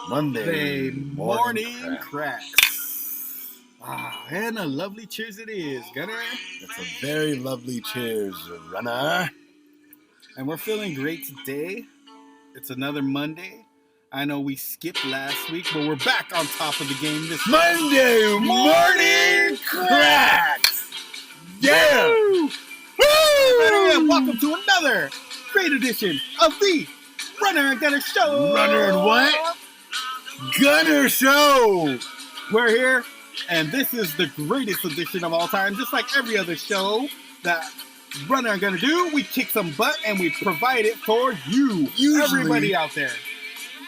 Monday morning cracks. And a lovely cheers it is, Gunner. It's a very lovely cheers, runner. And we're feeling great today. It's another Monday. I know we skipped last week, but we're back on top of the game this Monday morning cracks. Yeah. Woo! Woo! And welcome to another great edition of the Runner and Gunner Show. Runner and what? Gunner Show. We're here, and this is the greatest edition of all time. Just like every other show that Runner and Gunner do, we kick some butt and we provide it for you. Usually, everybody out there.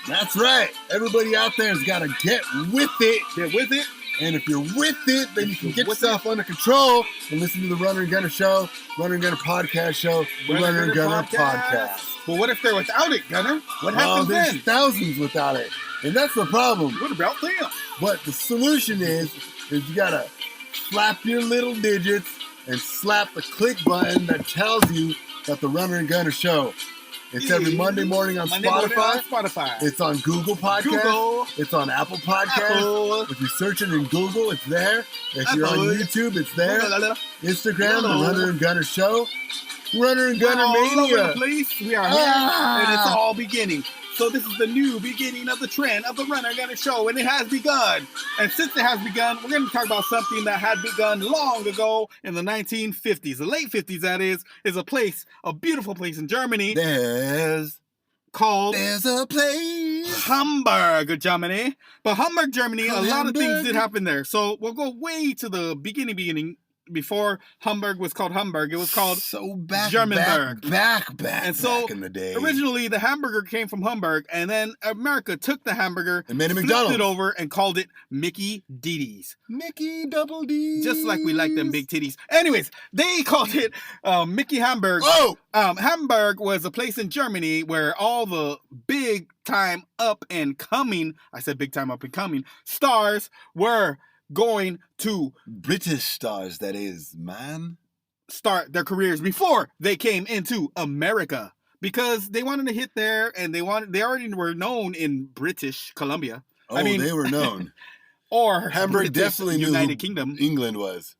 That's right. Everybody out there has got to get with it. Get with it. And if you're with it, then you can get yourself under control and listen to the Runner and Gunner Show, Runner and Gunner Podcast Show, the Runner and Gunner Podcast. But what if they're without it, Gunner? What happens there's then? Thousands without it. And that's the problem. What about them? But the solution is you gotta slap your little digits and slap the click button that tells you that the Runner and Gunner Show. It's every Monday morning on Spotify. It's on Google Podcasts. It's on Apple Podcasts. If you search it in Google, it's there. If you're on YouTube, it's there. Instagram, the Runner and Gunner Show. Runner and Gunner Mania. All over the place. We are here, and it's all beginning. So this is the new beginning of the trend of the Runner and Gunner Show, and it has begun. And since it has begun, we're going to talk about something that had begun long ago in the 1950s. The late 50s, that is a place, a beautiful place in Germany. There's a place. Hamburg Germany. But Hamburg Germany, a lot of things did happen there. So we'll go way to the beginning. Before Hamburg was called Hamburg, it was called Germanburg. Back in the day. Originally, the hamburger came from Hamburg, and then America took the hamburger and made it flipped McDonald's. It over and called it Mickey D's. Mickey Double D. Just like we like them big titties. Anyways, they called it Mickey Hamburg. Oh! Hamburg was a place in Germany where all the big time up and coming, I said big time up and coming, stars were going to British stars, that is, man, start their careers before they came into America, because they wanted to hit there, and they already were known in British Columbia. Oh, they were known. Or Hamburg British definitely knew United who Kingdom. England was.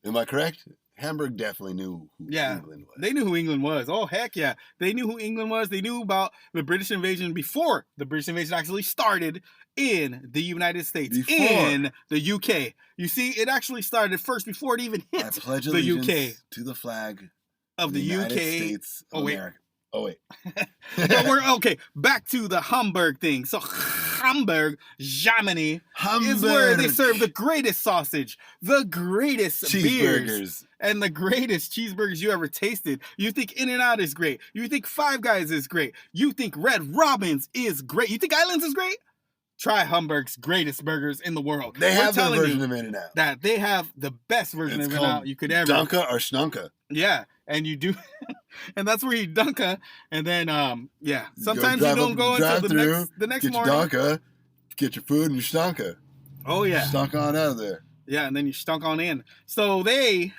Am I correct? Hamburg definitely knew who England was. They knew who England was. Oh, heck yeah. They knew who England was. They knew about the British invasion before the British invasion actually started in the United States, in the UK. You see, it actually started first before it even hit the UK. To the flag of the United UK. States of America. Oh, wait. But we're back to the Hamburg thing. So Hamburg, Germany, is where they serve the greatest sausage, the greatest beers, and the greatest cheeseburgers you ever tasted. You think In-N-Out is great. You think Five Guys is great. You think Red Robin's is great. You think Islands is great? Try Hamburg's greatest burgers in the world. They have the version of In-N-Out. That they have the best version of In-N-Out you could ever. Dunka or Schnunka. Yeah, and you do, and that's where you Dunka, and then sometimes you don't go until the next morning. Get your Dunka, get your food and your Schnunka. Oh yeah, stunk on out of there. Yeah, and then you stunk on in. So they.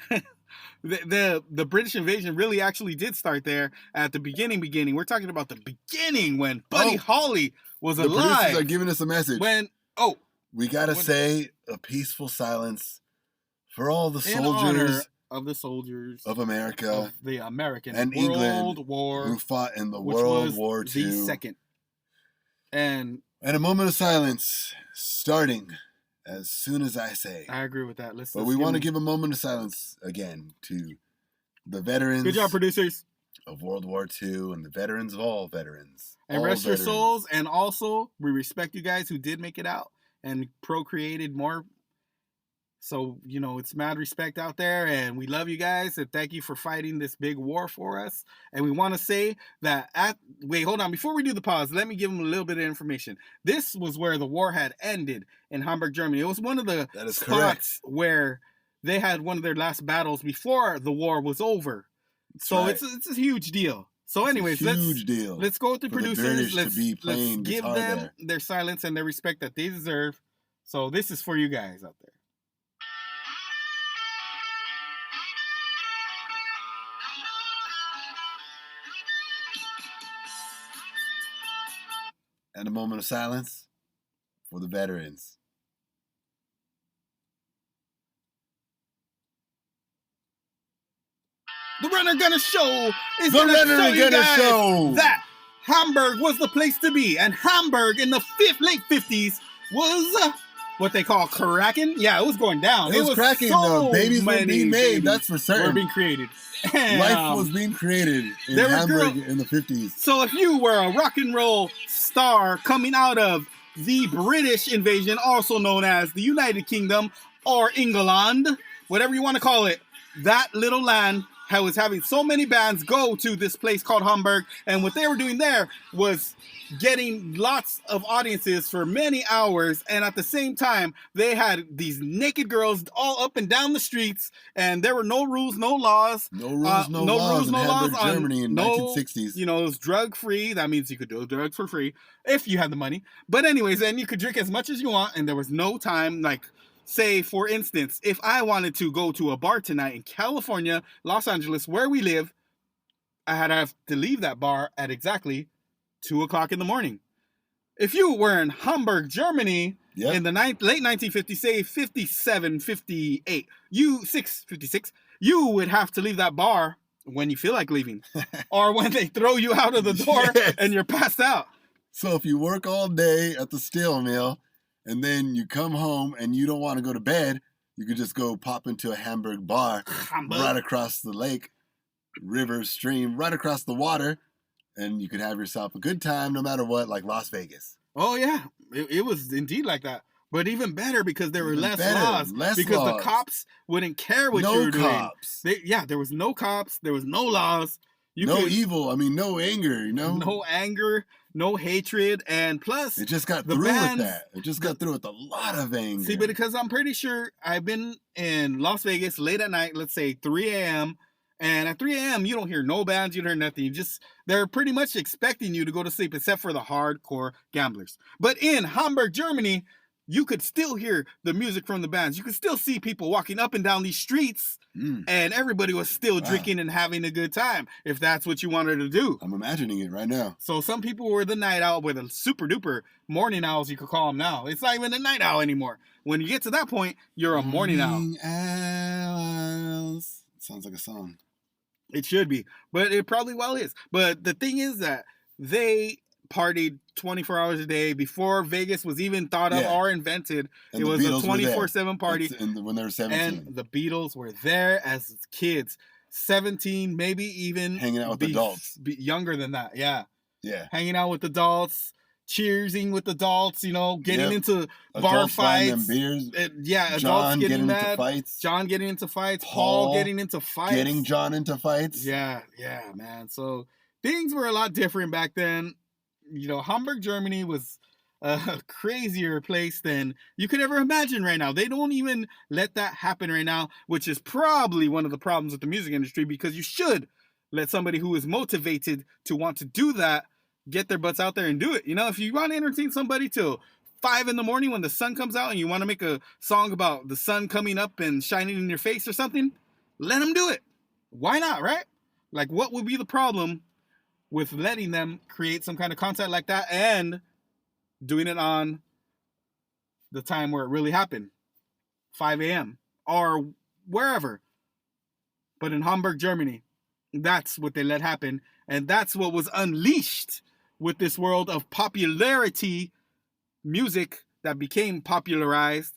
The British invasion really actually did start there at the beginning. We're talking about the beginning when Buddy Holly was alive. The producers are giving us a message. We gotta say a peaceful silence for all the soldiers of the soldiers of America, of the American and World England War, who fought in the World War II. The second. And a moment of silence starting as soon as I say. I agree with that. But we want to give a moment of silence again to the veterans. Good job, producers. Of World War II and the veterans of all veterans. And rest your souls. And also, we respect you guys who did make it out and procreated more. So, it's mad respect out there, and we love you guys, and thank you for fighting this big war for us. And we want to say that hold on, before we do the pause, let me give them a little bit of information. This was where the war had ended in Hamburg, Germany. It was one of the spots where they had one of their last battles before the war was over. So it's a huge deal. So anyways, let's go with the producers. Let's give them their silence and their respect that they deserve. So this is for you guys out there. And a moment of silence for the veterans. The Runner Gunner Show is The going to Runner show you Gunner guys Show. that Hamburg was the place to be. And Hamburg in the late 50s was what they call cracking. Yeah, it was going down. It was cracking. So Babies were many being made, babies that's for certain. were being created. And, Life was being created in Hamburg in the 50s. So if you were a rock and roll star coming out of the British invasion, also known as the United Kingdom or England, whatever you want to call it, that little land was having so many bands go to this place called Hamburg, and what they were doing there was getting lots of audiences for many hours, and at the same time they had these naked girls all up and down the streets, and there were no rules, no laws. No rules, no laws in Hamburg, Germany in 1960s. You know, it was drug free. That means you could do drugs for free if you had the money. But anyways, and you could drink as much as you want, and there was no time. Like, say, for instance, if I wanted to go to a bar tonight in California, Los Angeles, where we live, I had to have to leave that bar at exactly 2 o'clock in the morning. If you were in Hamburg, Germany, in the late 1950s, say 57, 58, 56, you would have to leave that bar when you feel like leaving, or when they throw you out of the door and you're passed out. So if you work all day at the steel mill, and then you come home and you don't want to go to bed, you could just go pop into a Hamburg bar right across the lake, river, stream, right across the water, and you could have yourself a good time no matter what, like Las Vegas. Oh, yeah. It was indeed like that. But even better because there were less laws. Because the cops wouldn't care what you were doing. No cops. There was no cops. There was no laws. Evil. I mean, no anger, you know? No anger, no hatred, and plus... It just got through with that. It just got through with a lot of anger. See, but because I'm pretty sure I've been in Las Vegas late at night, let's say 3 a.m., and at 3 a.m., you don't hear no bands, you don't hear nothing. They're pretty much expecting you to go to sleep, except for the hardcore gamblers. But in Hamburg, Germany, you could still hear the music from the bands. You could still see people walking up and down these streets, and everybody was still drinking and having a good time, if that's what you wanted to do. I'm imagining it right now. So some people were the night owl, with the super duper morning owls, you could call them now. It's not even a night owl anymore. When you get to that point, you're a morning owl. Owls. Sounds like a song. It should be, but it probably well is. But the thing is that they partied 24 hours a day before Vegas was even thought of or invented. And it was a 24/7 party. When they were 17. And the Beatles were there as kids, 17, maybe even hanging out with adults. Younger than that, yeah. Yeah. Hanging out with adults, cheersing with adults, you know, getting into bar fights. Beers. Adults getting mad. Into fights. John getting into fights. Paul getting into fights. Getting John into fights. Yeah, man. So things were a lot different back then. You know, Hamburg, Germany was a crazier place than you could ever imagine right now. They don't even let that happen right now, which is probably one of the problems with the music industry, because you should let somebody who is motivated to want to do that get their butts out there and do it. You know, if you want to entertain somebody till 5 a.m. when the sun comes out and you want to make a song about the sun coming up and shining in your face or something, let them do it. Why not, right? Like, what would be the problem with letting them create some kind of content like that and doing it on the time where it really happened, 5 a.m. or wherever? But in Hamburg, Germany, that's what they let happen, and that's what was unleashed with this world of popularity music that became popularized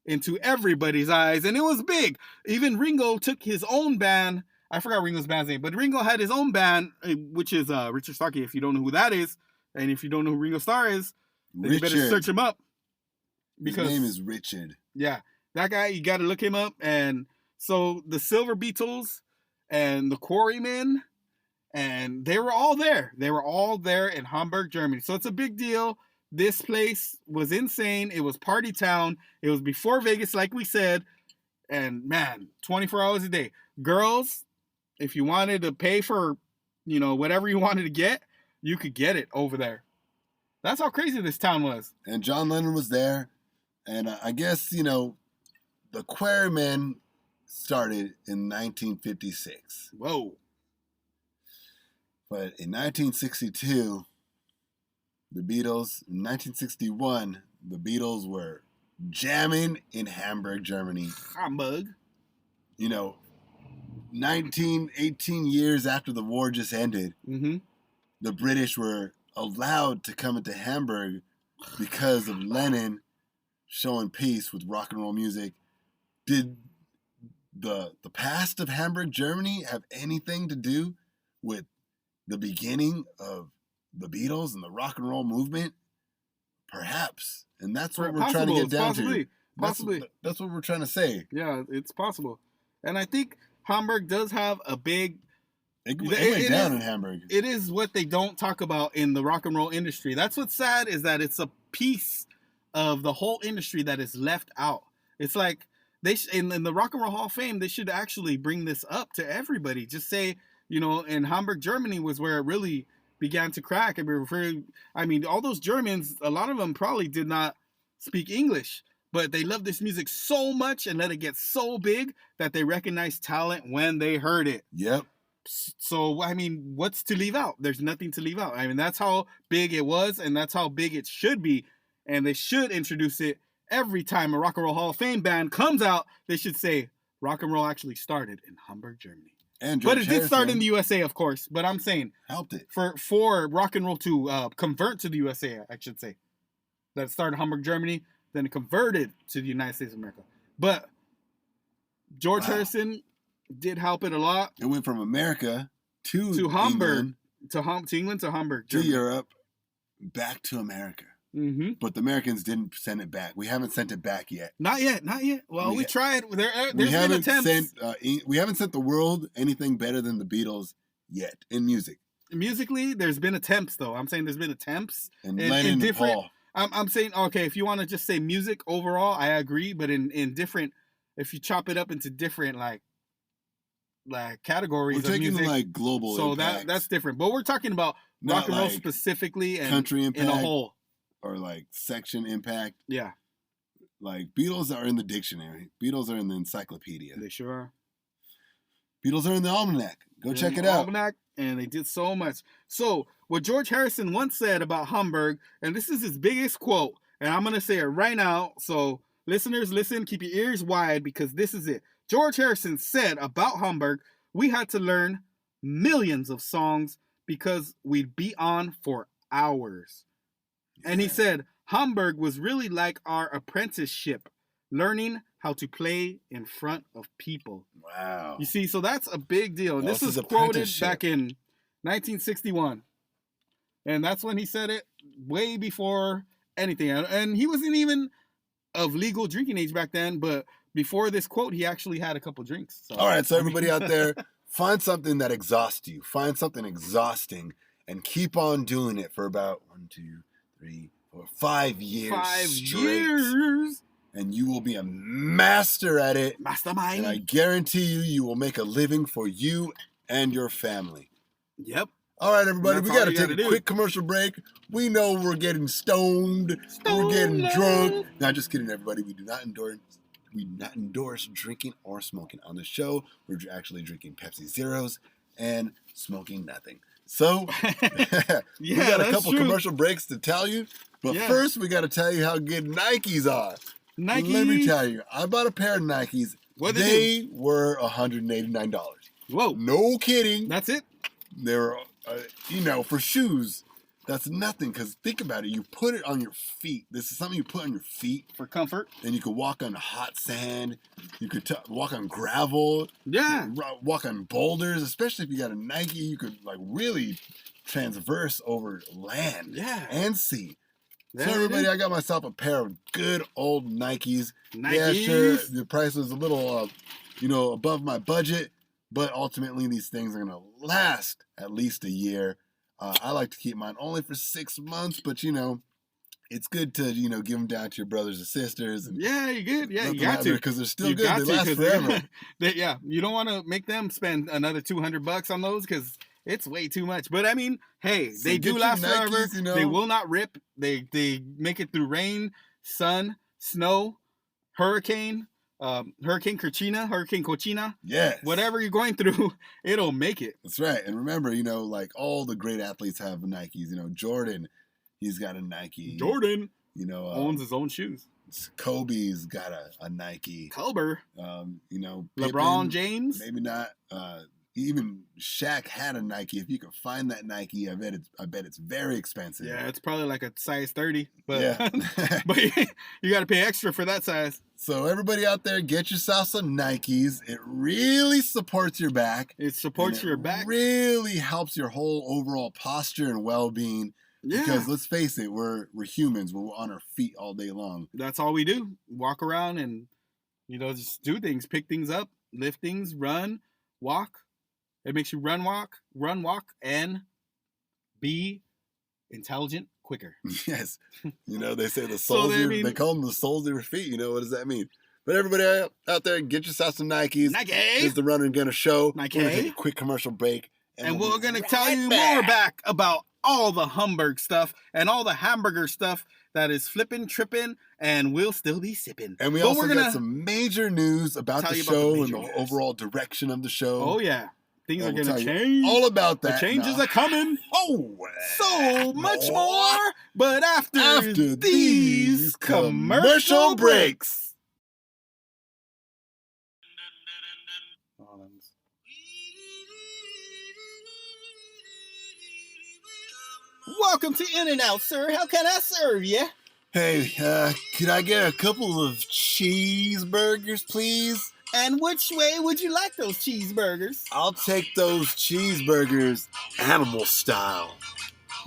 into everybody's eyes, and it was big. Even Ringo took his own band. I forgot Ringo's band's name, but Ringo had his own band, which is Richard Starkey, if you don't know who that is. And if you don't know who Ringo Starr is, then you better search him up. Because his name is Richard. Yeah, that guy, you got to look him up. And so the Silver Beatles and the Quarrymen, and they were all there. They were all there in Hamburg, Germany. So it's a big deal. This place was insane. It was party town. It was before Vegas, like we said. And man, 24 hours a day. Girls, if you wanted to pay for, whatever you wanted to get, you could get it over there. That's how crazy this town was. And John Lennon was there. And I guess, the Quarrymen started in 1956. Whoa. But in 1962, The Beatles, in 1961, the Beatles were jamming in Hamburg, Germany. Hamburg. 18 years after the war just ended, Mm-hmm. the British were allowed to come into Hamburg because of Lennon showing peace with rock and roll music. Did the past of Hamburg, Germany have anything to do with the beginning of the Beatles and the rock and roll movement? Perhaps. And that's what we're trying to get down to. Possibly. That's what we're trying to say. Yeah, it's possible. And I think Hamburg does have a big... It went down in Hamburg. It is what they don't talk about in the rock and roll industry. That's what's sad, is that it's a piece of the whole industry that is left out. It's like, in the Rock and Roll Hall of Fame, they should actually bring this up to everybody. Just say, in Hamburg, Germany was where it really began to crack. I mean, all those Germans, a lot of them probably did not speak English, but they loved this music so much and let it get so big that they recognized talent when they heard it. Yep. So, I mean, what's to leave out? There's nothing to leave out. I mean, that's how big it was, and that's how big it should be. And they should introduce it every time a Rock and Roll Hall of Fame band comes out. They should say, rock and roll actually started in Hamburg, Germany. But it did start in the USA, of course. But I'm saying, helped it for rock and roll to convert to the USA, I should say. That it started in Hamburg, Germany, then it converted to the United States of America. But George Harrison did help it a lot. It went from America to Hamburg, to England, to Hamburg, to Europe, back to America. Mm-hmm. But the Americans didn't send it back. We haven't sent it back yet. Not yet. Well, we tried. There's been attempts. We haven't sent the world anything better than the Beatles yet in music. Musically, there's been attempts, though. I'm saying there's been attempts. And Lennon and Paul. I'm saying, okay, if you want to just say music overall, I agree. But in different, if you chop it up into different, like categories we're of music. We're taking like global So impacts. that's different. But we're talking about rock and roll specifically and country impact, in a whole. Or like section impact. Yeah. Like Beatles are in the dictionary. Beatles are in the encyclopedia. They sure are. Beatles are in the almanac. Go check it out. Almanac, and they did so much. So what George Harrison once said about Hamburg, and this is his biggest quote, and I'm going to say it right now. So listeners, listen, keep your ears wide because this is it. George Harrison said about Hamburg, we had to learn millions of songs because we'd be on for hours. And he said, Hamburg was really like our apprenticeship, learning how to play in front of people. Wow. You see, so that's a big deal. And this was quoted back in 1961. And that's when he said it, way before anything. And he wasn't even of legal drinking age back then, but before this quote, he actually had a couple drinks. So. All right, so everybody out there, find something that exhausts you. Find something exhausting and keep on doing it for about 5 years 5 straight. years. And you will be a master at it. Mastermind. And I guarantee you will make a living for you and your family. Yep. All right, everybody, we got to take a quick commercial break. We know we're getting stoned. We're getting drunk. Now, just kidding, everybody. We do not endorse drinking or smoking on the show. We're actually drinking Pepsi Zeros and smoking nothing. So, we got a couple commercial breaks to tell you. But first, we got to tell you how good Nikes are. Nikes. Let me tell you, I bought a pair of Nikes. They were $189. Whoa. No kidding. That's it? They were, for shoes, that's nothing. Because think about it. You put it on your feet. This is something you put on your feet. For comfort. And you could walk on hot sand. You could walk on gravel. Yeah. Walk on boulders. Especially if you got a Nike, you could really transverse over land and sea. So everybody, I got myself a pair of good old Nikes. Yeah, sure, the price was a little, above my budget, but ultimately these things are gonna last at least a year. I like to keep mine only for 6 months, but it's good to give them down to your brothers and sisters. And yeah, you good. Yeah, you got to because they're still good. They last forever. You don't want to make them spend another $200 on those because it's way too much. But I mean, hey, they do last forever. They will not rip. They make it through rain, sun, snow, hurricane, Hurricane Cochina. Yes. Whatever you're going through, it'll make it. That's right. And remember, all the great athletes have Nikes. Jordan, He's got a Nike. Jordan, you know, owns his own shoes. Kobe's got a Nike. Kobe. You know, LeBron Pippen, James. maybe not. Even Shaq had a Nike. If you can find that Nike, I bet it's very expensive. Yeah, it's probably like a size 30, but yeah. but you got to pay extra for that size. So everybody out there, get yourself some Nikes. It really supports your back. It supports your back. Really helps your whole overall posture and well-being. Yeah. Because let's face it, we're humans. We're on our feet all day long. That's all we do. Walk around and just do things, pick things up, lift things, run, walk. It makes you run, walk, and be intelligent quicker. Yes. They say the soles they call them the soles of your feet. What does that mean? But everybody out there, get yourself some Nikes. Nike. This is the Runner and Gunner Show. Nike. We're going to take a quick commercial break. And we're going to tell you more back about all the Hamburg stuff and all the hamburger stuff that is flipping, tripping, and we'll still be sipping. And we also got some major news about the show and the overall direction of the show. Oh, yeah. Things are going to change. All about that. The changes are coming. Oh, so much more. But after these commercial breaks. Welcome to In-N-Out, sir. How can I serve you? Hey, could I get a couple of cheeseburgers, please? And which way would you like those cheeseburgers? I'll take those cheeseburgers animal style.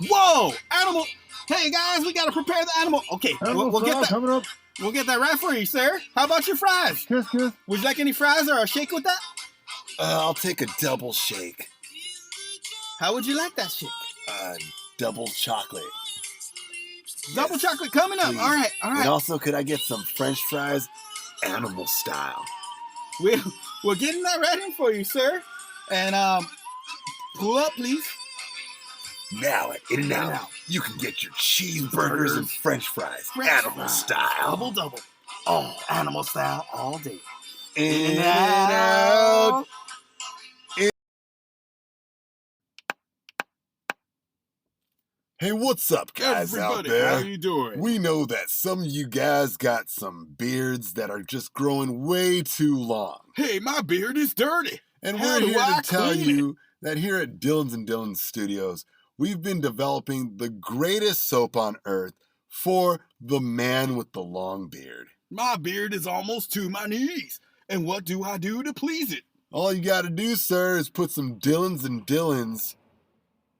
Whoa! Animal! Hey, guys, we got to prepare the animal. Okay, we'll get that. Coming up. We'll get that right for you, sir. How about your fries? Kiss. Would you like any fries or a shake with that? I'll take a double shake. How would you like that shake? Double chocolate. Double chocolate coming up. Please. All right. And also, could I get some French fries, animal style? We're getting that ready for you, sir. And pull up, please. Now at In-N-Out, you can get your cheeseburgers and French fries, animal style. Double. Oh, animal style all day. In-N-Out. Hey, what's up, guys? Everybody, out there? how you doing? We know that some of you guys got some beards that are just growing way too long. Hey, my beard is dirty. And How we're do here I to tell clean you that here at Dylan's and Dylan's Studios, we've been developing the greatest soap on earth for the man with the long beard. My beard is almost to my knees. And what do I do to please it? All you got to do, sir, is put some Dylan's and Dylan's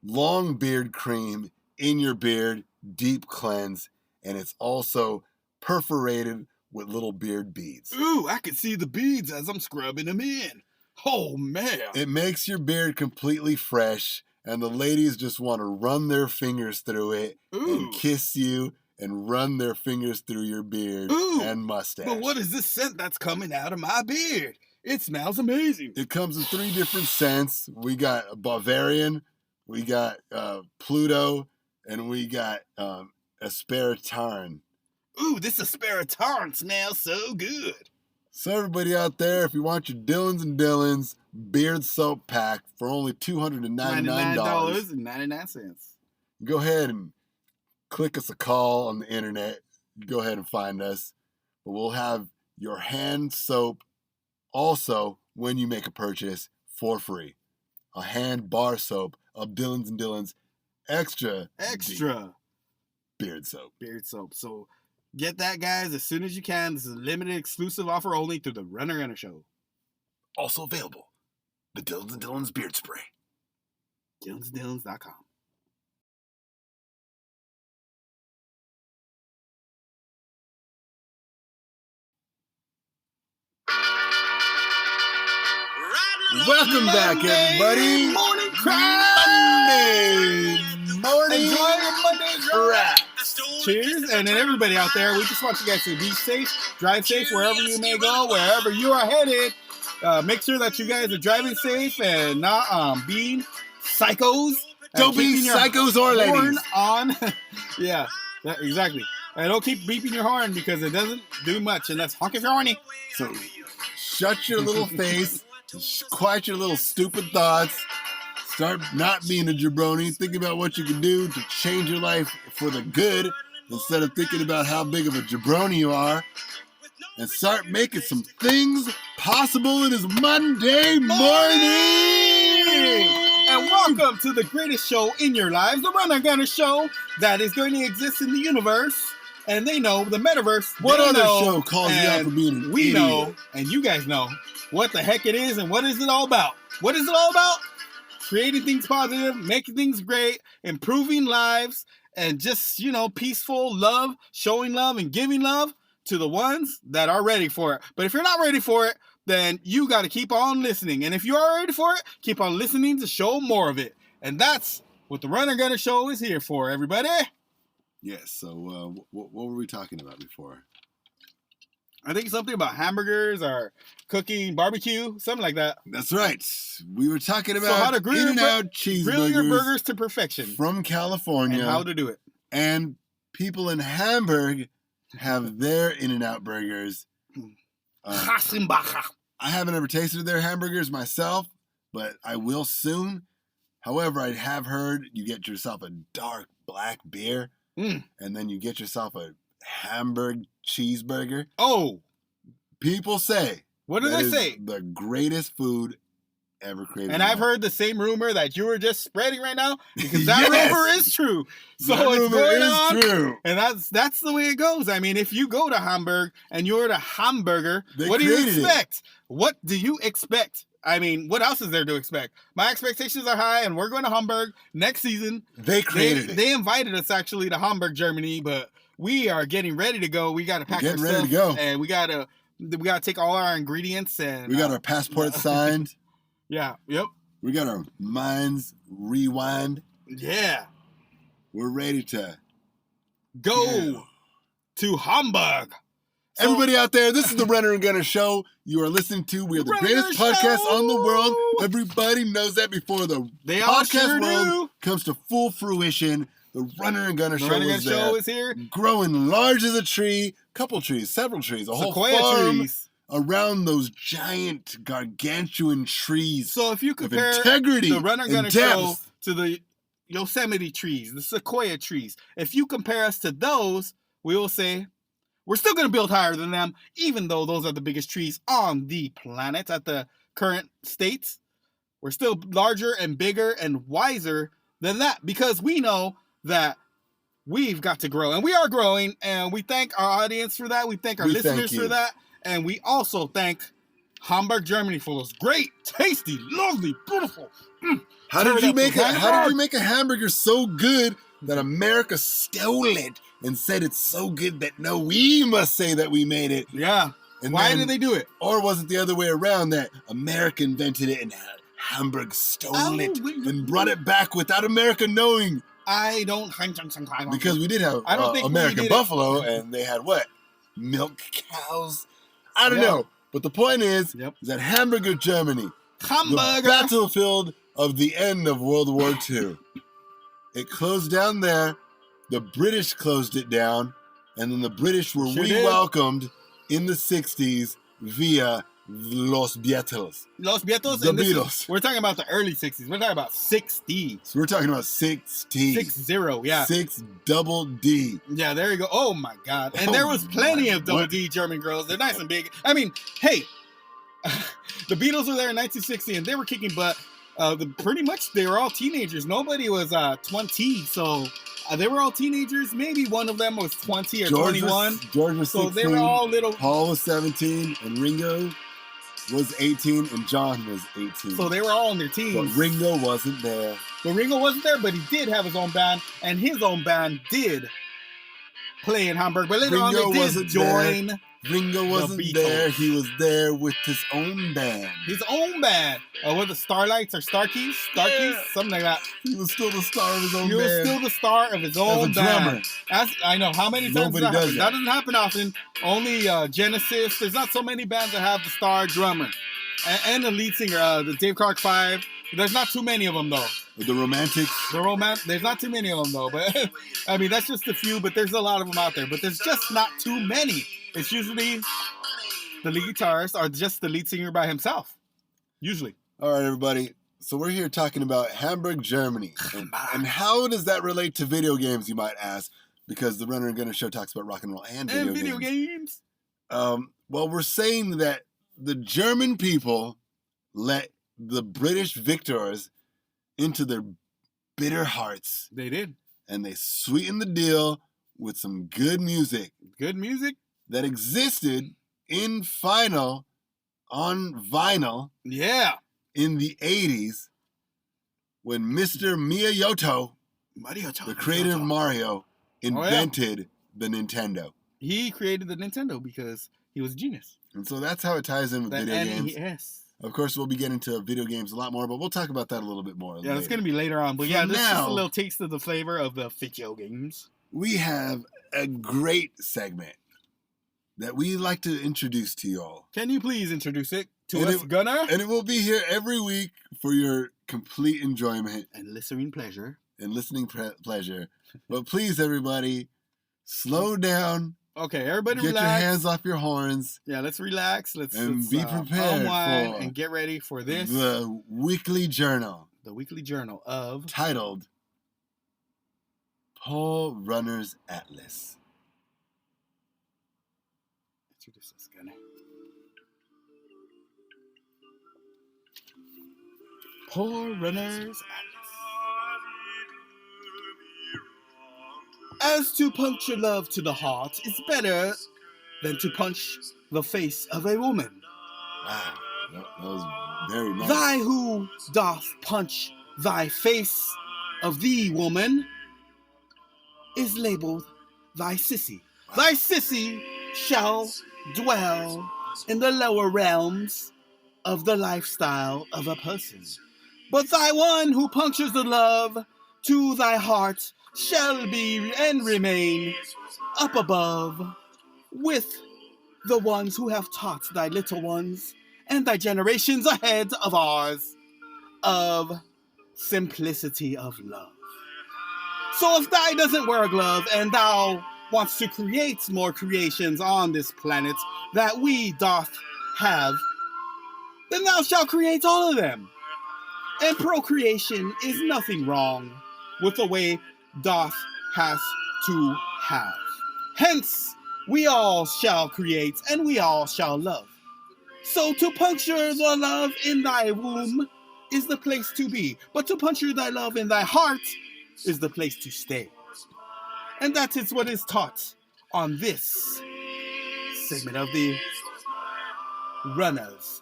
long beard cream in your beard, deep cleanse, and it's also perforated with little beard beads. Ooh, I can see the beads as I'm scrubbing them in. Oh, man. It makes your beard completely fresh, and the ladies just want to run their fingers through it and kiss you and run their fingers through your beard and mustache. But what is this scent that's coming out of my beard? It smells amazing. It comes in 3 different scents. We got a Bavarian, we got Pluto, and we got Aspartame. Ooh, this Aspartame smells so good. So everybody out there, if you want your Dylan's and Dylan's beard soap pack for only $99.99, go ahead and click us a call on the internet. Go ahead and find us. But we'll have your hand soap also when you make a purchase for free. A hand bar soap of Dylan's and Dylan's extra beard soap. So get that, guys, as soon as you can. This is a limited exclusive offer only through the Runner Gunner Show. Also available, the Dylan's and Dylan's beard spray. Dylan'sDylan's.com. Welcome back, everybody. Morning crowd. Monday morning. Enjoy your Monday crowd. Cheers, and then everybody out there, we just want you guys to be safe, drive safe wherever you may go, wherever you are headed. Make sure that you guys are driving safe and not being psychos. Don't be psychos or ladies. On. Yeah, exactly. And don't keep beeping your horn because it doesn't do much, and that's honky horny. So shut your little face, quiet your little stupid thoughts, Start not being a jabroni. Think about what you can do to change your life for the good instead of thinking about how big of a jabroni you are. And start making some things possible. It is Monday morning! And welcome to the greatest show in your lives, the Run Gunner Show that is going to exist in the universe. And they know, the metaverse. What other know, show calls you out for being an we idiot? know, and you guys know, what the heck it is and what is it all about. What is it all about? Creating things positive, making things great, improving lives, and just, peaceful love, showing love and giving love to the ones that are ready for it. But if you're not ready for it, then you got to keep on listening. And if you are ready for it, keep on listening to show more of it. And that's what the Runner Gunner Show is here for, everybody. Yes, so what were we talking about before? I think something about hamburgers or cooking barbecue, something like that. That's right. We were talking about how to grill In-N-Out cheeseburgers. Grill your burgers to perfection. From California. And how to do it. And people in Hamburg have their In-N-Out burgers. I haven't ever tasted their hamburgers myself, but I will soon. However, I have heard you get yourself a dark black beer, and then you get yourself a Hamburg cheeseburger. Oh! People say. What do they say? The greatest food ever created. And I've heard the same rumor that you were just spreading right now, because that rumor is true. So it's going on. True. And that's the way it goes. I mean, if you go to Hamburg and you're a hamburger, what do you expect? What do you expect? I mean, what else is there to expect? My expectations are high, and we're going to Hamburg next season. They created it. They invited us actually to Hamburg, Germany, but we are getting ready to go. We got to pack our stuff, ready to go, and we got to take all our ingredients, and we got our passports signed. Yeah. Yep. We got our minds rewind. Yeah. We're ready to go to Hamburg. So, everybody out there, this is the Runner and Gunner Show. You are listening to. We are the greatest podcast on the world. Everybody knows that before the podcast world comes to full fruition. The Runner and Gunner Show is here. Growing large as a tree. Couple trees, several trees. A whole farm trees around those giant, gargantuan trees. So if you compare integrity the Runner Gunner Show to the Yosemite trees, the sequoia trees, if you compare us to those, we will say we're still going to build higher than them, even though those are the biggest trees on the planet at the current state. We're still larger and bigger and wiser than that, because we know that we've got to grow, and we are growing, and we thank our audience for that. We thank our listeners for that. And we also thank Hamburg, Germany for those great, tasty, lovely, beautiful. How did you make a hamburger so good that America stole it and said it's so good that no, we must say that we made it? Yeah. And why did they do it? Or was it the other way around, that America invented it and Hamburg stole it and brought it back without America knowing? I don't think. Because we did have American buffalo, and they had what? Milk cows? I don't know. But the point is that Hamburg Germany, the battlefield of the end of World War II, it closed down there. The British closed it down, and then the British were re-welcomed in the 60s via Los Beatles. Los Beatles? The Beatles. We're talking about the early 60s. We're talking about 60. So we're talking about 60. 60, yeah. 6 double D. Yeah, there you go. Oh, my God. And there was plenty of double D German girls. They're nice and big. I mean, hey, the Beatles were there in 1960, and they were kicking butt. Pretty much, they were all teenagers. Nobody was 20, so they were all teenagers. Maybe one of them was 20 or 21. George was 16. So they were all little. Paul was 17, and Ringo was 18, and John was 18. So they were all in their teens. But Ringo wasn't there. But he did have his own band, and his own band did play in Hamburg. But later on, they did join. Ringo wasn't there. He was there with his own band. His own band. What, the Starlights or Starkeys? Something like that. He was still the star of his own band. He was still the star of his own band. I know. How many times Nobody does that? That doesn't happen often. Only Genesis. There's not so many bands that have the star drummer. And the lead singer, the Dave Clark 5. There's not too many of them, though. The Romantics. There's not too many of them, though. But I mean, that's just a few, but there's a lot of them out there. But there's just not too many. It's usually the lead guitarist or just the lead singer by himself. Usually. All right, everybody. So we're here talking about Hamburg, Germany. And how does that relate to video games, you might ask? Because the Runner and Gunner show talks about rock and roll and video games. Well, we're saying that the German people let the British victors into their bitter hearts. They did. And they sweetened the deal with some good music. Good music? That existed on vinyl. Yeah. In the 80s, when Mr. Miyamoto, the creator of Mario, invented the Nintendo. He created the Nintendo because he was a genius. And so that's how it ties in with video games. NES. Of course, we'll be getting into video games a lot more, but we'll talk about that a little bit more. Yeah, it's going to be later on. But this is a little taste of the flavor of the video games. We have a great segment that we like to introduce to you all. Can you please introduce it to us, Gunner? And it will be here every week for your complete enjoyment. And listening pleasure. Pleasure. But please, everybody, slow down. Okay, everybody get relax. Get your hands off your horns. Yeah, let's relax. Let's be prepared unwind and get ready for this. The weekly journal. The weekly journal of... Titled Paul Runner's Atlas. Introduce us, Gunner. Paul Runner's Atlas. As to puncture love to the heart is better than to punch the face of a woman. Wow, that was very nice. Thy who doth punch thy face of thee, woman, is labeled thy sissy. Wow. Thy sissy shall dwell in the lower realms of the lifestyle of a person. But thy one who punctures the love to thy heart shall be and remain up above with the ones who have taught thy little ones and thy generations ahead of ours of simplicity of love. So if thou doesn't wear a glove and thou wants to create more creations on this planet that we doth have, then thou shalt create all of them. And procreation is nothing wrong with the way doth has to have. Hence, we all shall create and we all shall love. So to puncture the love in thy womb is the place to be, but to puncture thy love in thy heart is the place to stay. And that is what is taught on this segment of the Runner's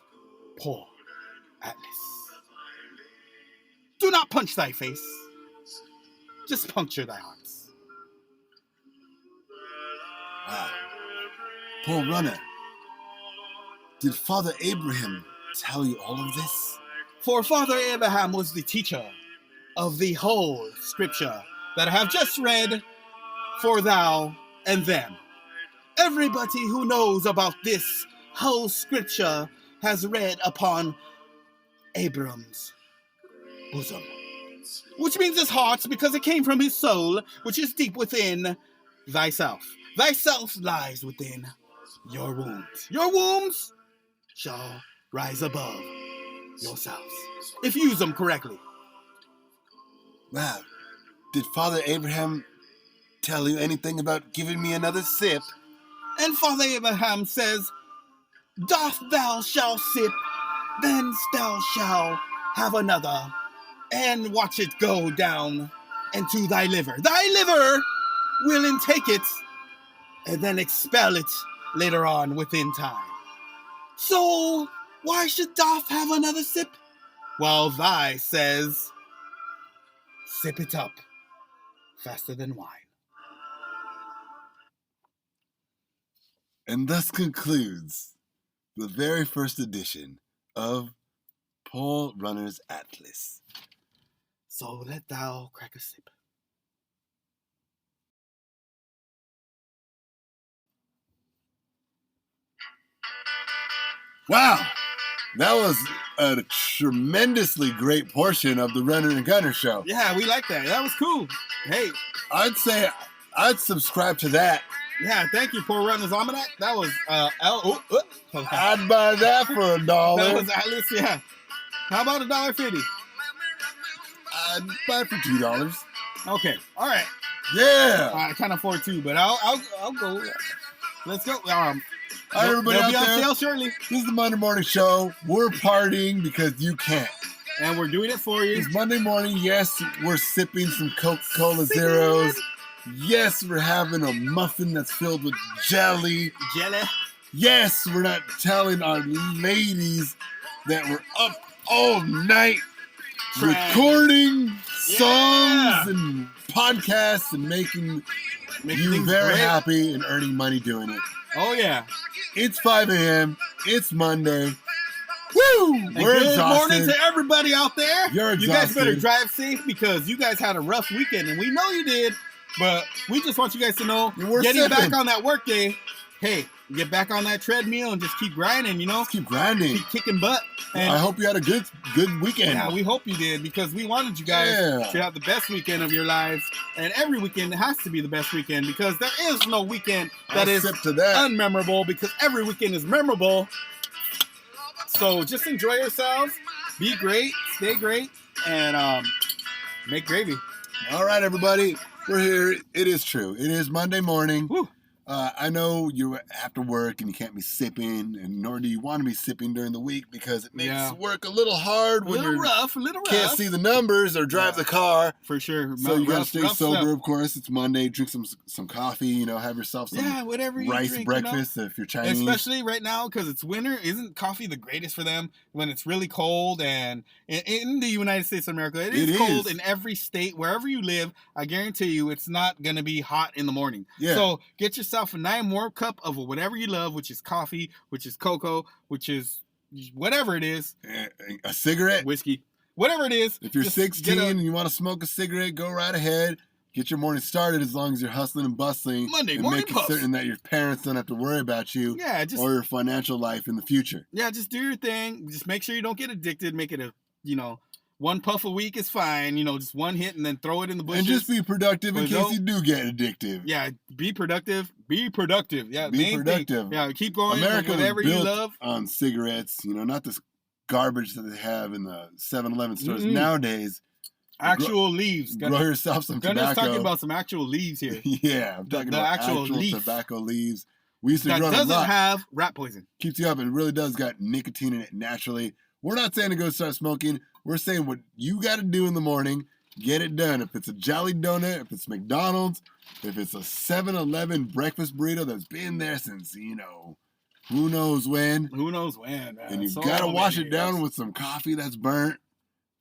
Paul Atlas. Do not punch thy face. Just puncture thy hearts. Wow. Paul Runner, did Father Abraham tell you all of this? For Father Abraham was the teacher of the whole scripture that I have just read for thou and them. Everybody who knows about this whole scripture has read upon Abram's bosom, which means his heart, because it came from his soul, which is deep within thyself. Thyself lies within your wombs. Your wombs shall rise above yourselves, if you use them correctly. Wow. Did Father Abraham tell you anything about giving me another sip? And Father Abraham says, doth thou shall sip, then thou shalt have another, and watch it go down into thy liver. Thy liver will intake it, and then expel it later on within time. So, why should doth have another sip? Well, thy says, sip it up faster than wine. And thus concludes the very first edition of Paul Runner's Atlas. So let thou crack a sip. Wow, that was a tremendously great portion of the Runner and Gunner show. Yeah, we like that. That was cool. Hey, I'd say I'd subscribe to that. Yeah, thank you, Poor Runner's Almanac. That was I'd buy that for $1. That was Atlas, yeah. How about $1.50? buy it for $2. Okay. All right. Yeah. I can't afford 2, but I'll go. Let's go. All right, everybody they'll out be on there. sale shortly. This is the Monday Morning Show. We're partying because you can't. And we're doing it for you. It's Monday morning. Yes, we're sipping some Coca-Cola Zeros. Yes, we're having a muffin that's filled with jelly. Jelly. Yes, we're not telling our ladies that we're up all night recording songs and podcasts and making you very happy and earning money doing it. Oh, yeah. It's 5 a.m. It's Monday. Woo! And We're good exhausted. morning to everybody out there. You're You guys better exhausted. drive safe because you guys had a rough weekend, and we know you did. But we just want you guys to know, We're getting sipping. back on that work day, hey, get back on that treadmill and just keep grinding, you know? Let's keep grinding. Keep kicking butt. And I hope you had a good weekend. yeah, we hope you did because we wanted you guys to have the best weekend of your lives. And every weekend has to be the best weekend because there is no weekend that I'll is sip to that. unmemorable because every weekend is memorable. So just enjoy yourselves, be great, stay great, and make gravy. All right, everybody. We're here. It is true. It is Monday morning. Woo. I know you have to work and you can't be sipping, and nor do you want to be sipping during the week because it makes work a little hard when you can't see the numbers or drive the car. For sure. So you got to stay sober, stuff. of course. It's Monday. Drink some coffee, have yourself some whatever you rice drink, breakfast if you're Chinese. Especially right now because it's winter. Isn't coffee the greatest for them when it's really cold? And in the United States of America, it is cold in every state. Wherever you live, I guarantee you it's not going to be hot in the morning. Yeah. So get yourself a nice warm cup of whatever you love, which is coffee, which is cocoa, which is whatever it is. A cigarette. Whiskey. Whatever it is. If you're 16 and you want to smoke a cigarette, go right ahead. Get your morning started as long as you're hustling and bustling. Monday and morning making puffs. certain that your parents don't have to worry about you or your financial life in the future. Yeah, just do your thing. Just make sure you don't get addicted. Make it a, one puff a week is fine. Just one hit and then throw it in the bushes. And just be productive in case you do get addictive. Yeah, be productive. Be productive. Yeah, be productive. Thing. Yeah, keep going. America whatever was built you love on cigarettes. Not this garbage that they have in the 7-Eleven stores nowadays. Actual leaves. Grow yourself some tobacco. Gunner's talking about some actual leaves here. Yeah, I'm talking about actual tobacco leaves. We used to grow them a lot. That doesn't have rat poison. Keeps you up. It really does got nicotine in it naturally. We're not saying to go start smoking. We're saying what you got to do in the morning, get it done. If it's a Jolly Donut, if it's McDonald's, if it's a 7-Eleven breakfast burrito that's been there since, who knows when. Who knows when, man. And you got to wash it down with some coffee that's burnt.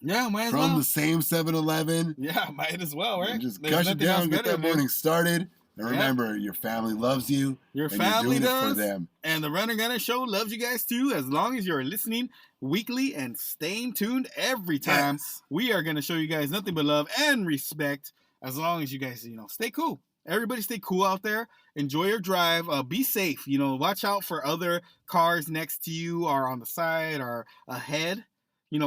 Yeah, might as well. From the same 7-Eleven. Yeah, might as well, right? And just gush it down, get that morning started. And remember, your family loves you. Your family does. It for them. And the Runner Gunner Show loves you guys too, as long as you're listening weekly and staying tuned every time. Yes. We are going to show you guys nothing but love and respect, as long as you guys, stay cool. Everybody stay cool out there. Enjoy your drive. Be safe. Watch out for other cars next to you or on the side or ahead.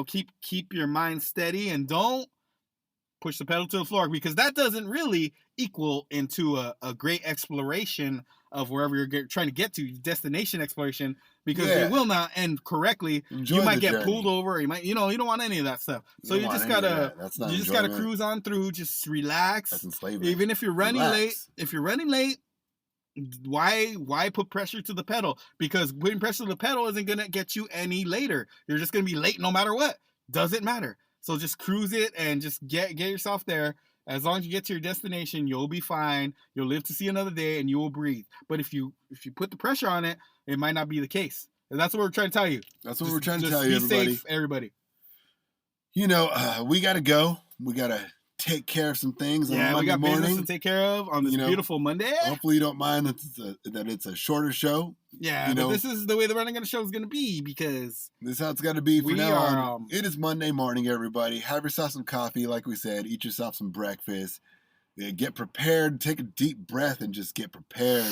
Keep your mind steady and don't push the pedal to the floor because that doesn't really equal into a great exploration of wherever you're trying to get to, destination exploration, because it will not end correctly. Enjoy you might get journey. Pulled over. You might, you don't want any of that stuff. So you just gotta cruise on through. Just relax. That's enslavement. Even if you're running late, why put pressure to the pedal? Because putting pressure to the pedal isn't gonna get you any later. You're just gonna be late no matter what. Doesn't matter. So just cruise it and just get yourself there. As long as you get to your destination, you'll be fine. You'll live to see another day and you will breathe. But if you put the pressure on it, it might not be the case. And that's what we're trying to tell you. That's what we're trying to tell you, everybody. Be safe, everybody. We got to go. We got to take care of some things on Monday we got morning. business to take care of on this beautiful Monday. Hopefully you don't mind that it's a shorter show. Yeah, but this is the way the Running Gunner Show is going to be because... This is how it's got to be from now on. It is Monday morning, everybody. Have yourself some coffee, like we said. Eat yourself some breakfast. Get prepared. Take a deep breath and just get prepared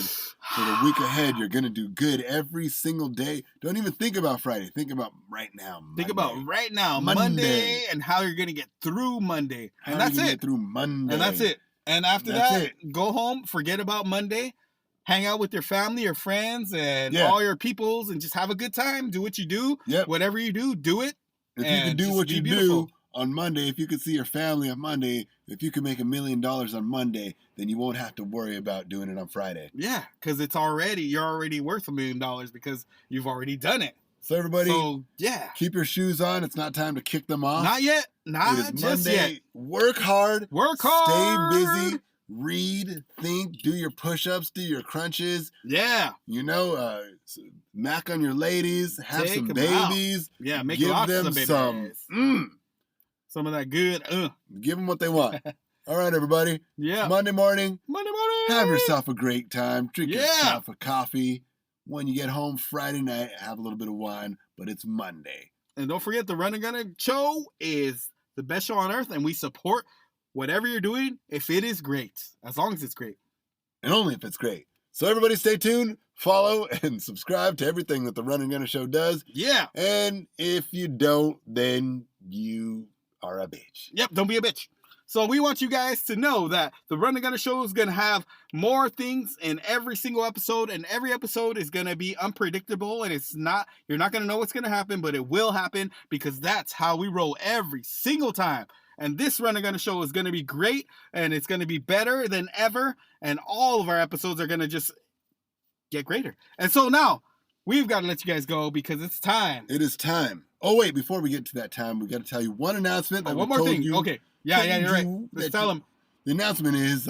for the week ahead. You're going to do good every single day. Don't even think about Friday. Think about right now, Monday. Think about right now, Monday, and how you're going to get through Monday. And that's it. Get through Monday. And that's it. And after that, go home, forget about Monday, hang out with your family, your friends, and all your peoples, and just have a good time. Do what you do. Yep. Whatever you do, do it. If you can do what you do on Monday, if you could see your family on Monday, if you could make $1 million on Monday, then you won't have to worry about doing it on Friday. Yeah, because you're already worth $1 million because you've already done it. So everybody, yeah, keep your shoes on. It's not time to kick them off. Not yet. Not it is just Monday. Yet. Work hard. Stay busy. Read, think, do your push-ups, do your crunches. Yeah. Mac on your ladies, have some babies. Out. Yeah, make give lots them of babies. Some of that good. Give them what they want. All right, everybody. Yeah. Monday morning. Have yourself a great time. Drink yourself a coffee. When you get home Friday night, have a little bit of wine, but it's Monday. And don't forget, the Run and Gunner show is the best show on earth, and we support whatever you're doing if it is great, as long as it's great. And only if it's great. So everybody stay tuned, follow, and subscribe to everything that the Run and Gunner show does. Yeah. And if you don't, then you are a bitch. Yep, don't be a bitch. So we want you guys to know that the Run and Gunner show is going to have more things in every single episode, and every episode is going to be unpredictable, and you're not going to know what's going to happen, but it will happen because that's how we roll every single time. And this Run and Gunner show is going to be great, and it's going to be better than ever, and all of our episodes are going to just get greater. And so now, we've got to let you guys go because it's time. It is time. Oh, wait, before we get to that time, we got to tell you one announcement. One more thing. Okay. Yeah, you're right. Let's tell them. The announcement is,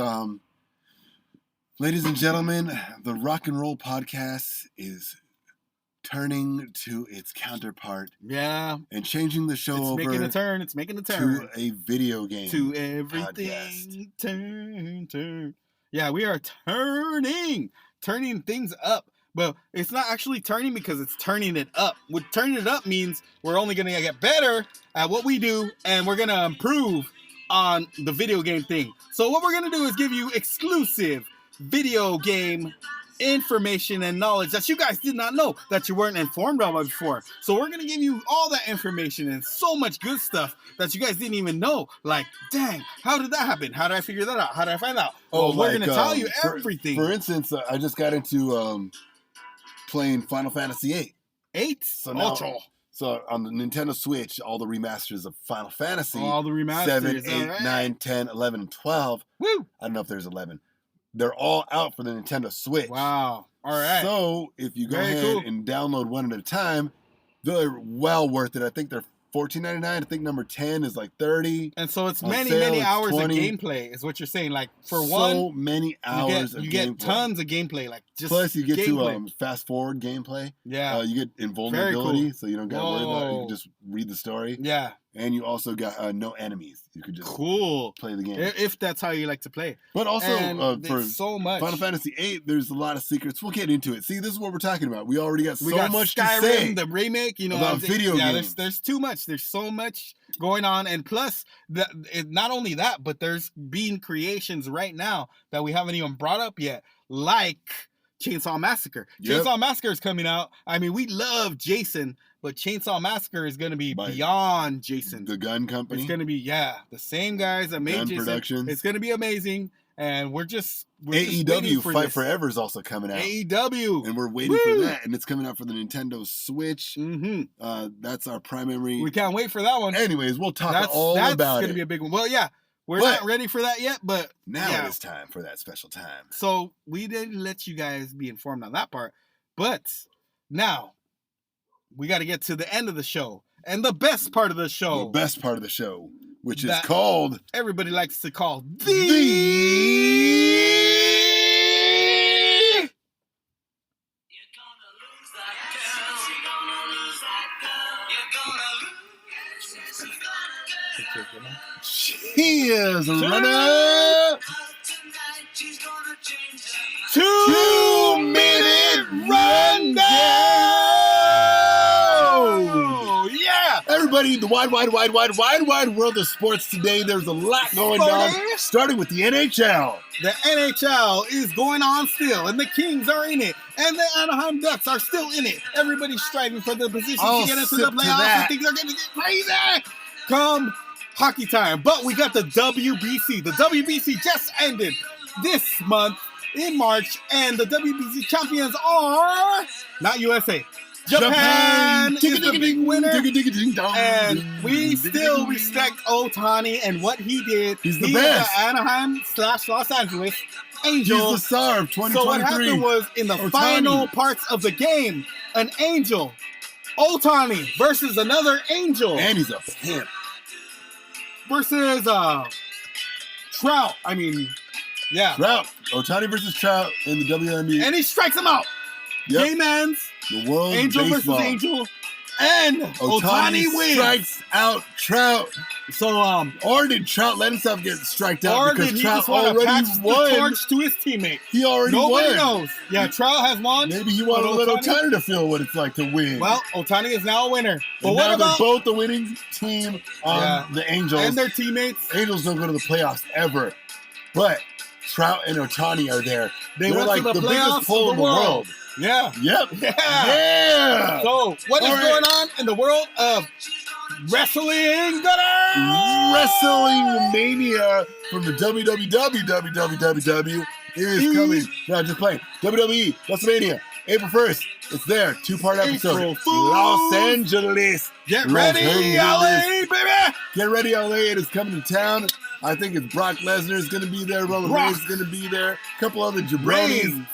ladies and gentlemen, the Rock and Roll Podcast is turning to its counterpart. Yeah. And changing the show over. It's making a turn. To a video game. To everything. Turn. Yeah, we are turning things up. But it's not actually turning because it's turning it up. What turning it up means we're only going to get better at what we do, and we're going to improve on the video game thing. So what we're going to do is give you exclusive video game information and knowledge that you guys did not know, that you weren't informed of before. So we're going to give you all that information and so much good stuff that you guys didn't even know. Like, dang, how did that happen? How did I figure that out? How did I find out? Well, we're going to tell you everything. For instance, I just got into playing Final Fantasy VIII. 8? So on the Nintendo Switch, all the remasters of Final Fantasy. All the remasters. 7, 8, 9, 10, 11, and 12. Woo! I don't know if there's 11. They're all out for the Nintendo Switch. Wow. All right. So if you go ahead and download one at a time, they're well worth it. I think they're $14.99. I think number 10 is like $30. And so it's many hours of gameplay, is what you're saying. Like so many hours of gameplay. You get tons of gameplay. Like just plus you get to fast forward gameplay. Yeah. You get invulnerability, cool. so you don't got to worry about it. You can just read the story. Yeah. And you also got no enemies. You could just play the game. If that's how you like to play. But also for so much. Final Fantasy VIII, there's a lot of secrets. We'll get into it. See, this is what we're talking about. We already got much Skyrim, to say. The remake, about video games. There's too much. There's so much going on. And plus, not only that, but there's being creations right now that we haven't even brought up yet. Like Chainsaw Massacre. Yep. Chainsaw Massacre is coming out. I mean, we love Jason, but Chainsaw Massacre is going to be beyond Jason. The gun company. It's going to be, the same guys that made Jason. Productions. It's going to be amazing. And we're just AEW Fight Forever is also coming out. AEW. And we're waiting for that. And it's coming out for the Nintendo Switch. Mm-hmm. That's our primary. We can't wait for that one. Anyways, we'll talk all about it. That's going to be a big one. Well, yeah. We're not ready for that yet, but now it is time for that special time. So we didn't let you guys be informed on that part, but now we got to get to the end of the show and the best part of the show. The best part of the show, which is called... Everybody likes to call She is runner. 2-minute rundown. Yeah, everybody, the wide world of sports today. There's a lot going on. Starting with the NHL. The NHL is going on still, and the Kings are in it, and the Anaheim Ducks are still in it. Everybody's striving for the position to get into the playoffs. I think they're going to get crazy. Come hockey time. But we got the WBC. The WBC just ended this month in March, and the WBC champions are not USA. Japan is the big winner. Digga-digga-ding-dong. And we still respect Ohtani and what he did. He's the He best. is the Anaheim/Los Angeles Angel. He's the star of 2023. So what happened was in the Ohtani. final parts of the game, an Angel, Ohtani versus another Angel. And he's a pimp. Versus Trout. I mean, yeah. Trout. Ohtani versus Trout in the WNBA. And he strikes him out. Yep. Game ends. The world Angel baseball. versus Angel. And Ohtani wins. Strikes out Trout. So, Or did Trout let himself get striked out or because did he Trout just want to already pass the won? torch to his teammate? He already Nobody won. knows. Yeah, Trout has won. Maybe he wanted to but let Ohtani to feel what it's like to win. Well, Ohtani is now a winner. But and what now about they're both the winning team on the Angels. and their teammates? Angels don't go to the playoffs ever. But Trout and Ohtani are there. They They're went like to the the playoffs biggest pull of in the world. Yeah. Yep. Yeah. Yeah. So, what is All right. going on in the world of wrestling? Wrestling Mania from the WWW is coming. No, just playing. WWE WrestleMania, April 1st. It's there. 2-part episode. April Fools. Los Angeles. Get Los ready, Angeles. LA, baby! Get ready, LA. It is coming to town. I think it's Brock Lesnar is going to be there. Roman Brock. Reigns is going to be there. A couple other jabronis. Reigns.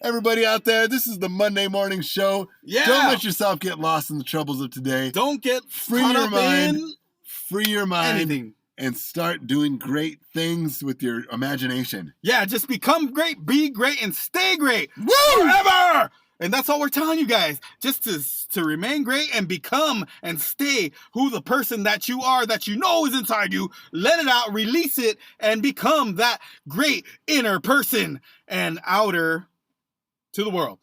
Everybody out there, this is the Monday morning show. Yeah. Don't let yourself get lost in the troubles of today. Don't get Free caught your up mind. in Free your mind anything. and start doing great things with your imagination. Yeah, just become great, be great, and stay great. Woo! Forever! And that's all we're telling you guys. Just to remain great and become and stay who the person that you are, that you know is inside you. Let it out, release it, and become that great inner person and outer to the world.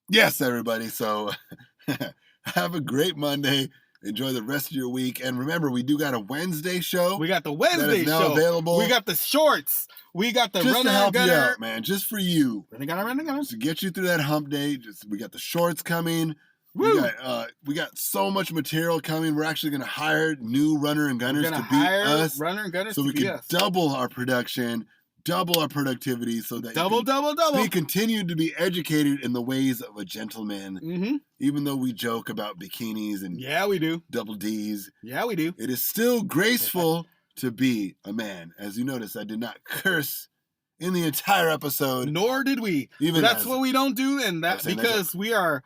Yes, everybody. So have a great Monday. Enjoy the rest of your week. And remember, we do got a Wednesday show. We got the that Wednesday is now show. available. We got the shorts. We got the just runner to help you gunner. out, man. Just for you. Runner gunner. Just to get you through that hump day. We got the shorts coming. Woo. We got so much material coming. We're actually going to hire new runner and gunners We're to gonna beat hire us, runner and gunners so to we beat can us. double our production, double our productivity, so that Double. we continue to be educated in the ways of a gentleman. Mm-hmm. Even though we joke about bikinis and Yeah, we do. double D's, Yeah, we do. it is still graceful to be a man. As you notice, I did not curse in the entire episode. Nor did we. Even That's as- what we don't do, and that's saying that because we are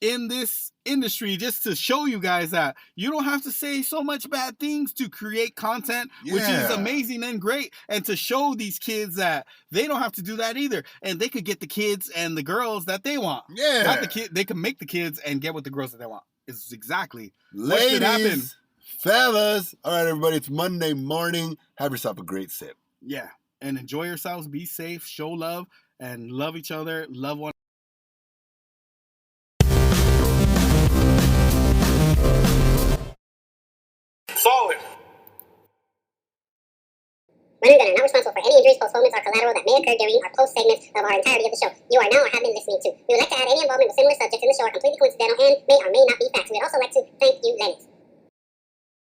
in this industry just to show you guys that you don't have to say so much bad things to create content, which is Yeah. amazing and great, and to show these kids that they don't have to do that either, and they could get the kids and the girls that they want. Yeah. Not the kid. They can make the kids and get with the girls that they want. It's exactly what should happen. Ladies, fellas. All right, everybody. It's Monday morning. Have yourself a great sip. Yeah, and enjoy yourselves. Be safe. Show love and love each other. Love one. Solid. Runner Gunner, not responsible for any injuries, postponements, or collateral that may occur during or post segments of our entirety of the show. You are now or have been listening to. We would like to add any involvement with similar subjects in the show are completely coincidental and may or may not be facts. We would also like to thank you, Lennox.